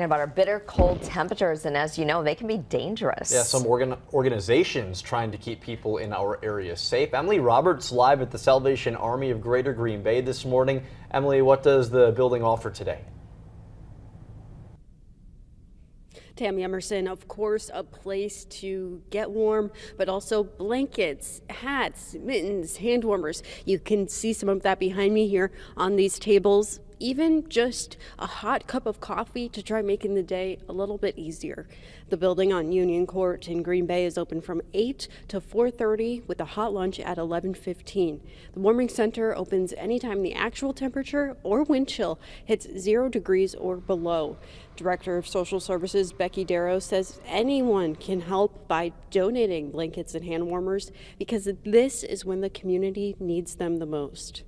About our bitter cold temperatures, and as you know, they can be dangerous. Yeah, some organizations trying to keep people in our area safe. Emily Roberts live at the Salvation Army of Greater Green Bay this morning. Emily, what does the building offer today? Tammy Emerson, of course, a place to get warm, but also blankets, hats, mittens, hand warmers. You can see some of that behind me here on these tables. Even just a hot cup of coffee to try making the day a little bit easier. The building on Union Court in Green Bay is open from 8 to 4:30 with a hot lunch at 11:15. The warming center opens anytime the actual temperature or wind chill hits 0 degrees or below. Director of Social Services Becky Darrow says anyone can help by donating blankets and hand warmers because this is when the community needs them the most.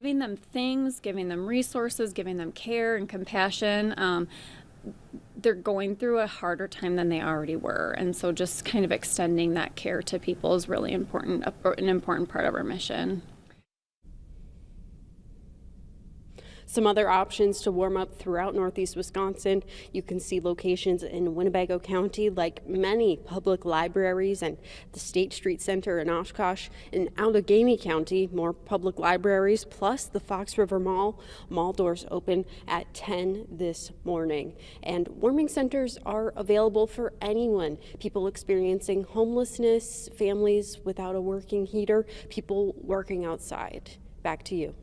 Giving them things, giving them resources, giving them care and compassion. They're going through a harder time than they already were. And so just kind of extending that care to people is really important, an important part of our mission. Some other options to warm up throughout Northeast Wisconsin. You can see locations in Winnebago County, like many public libraries and the State Street Center in Oshkosh. In Allegheny County, more public libraries, plus the Fox River Mall. Mall doors open at 10 this morning. And warming centers are available for anyone. People experiencing homelessness, families without a working heater, people working outside. Back to you.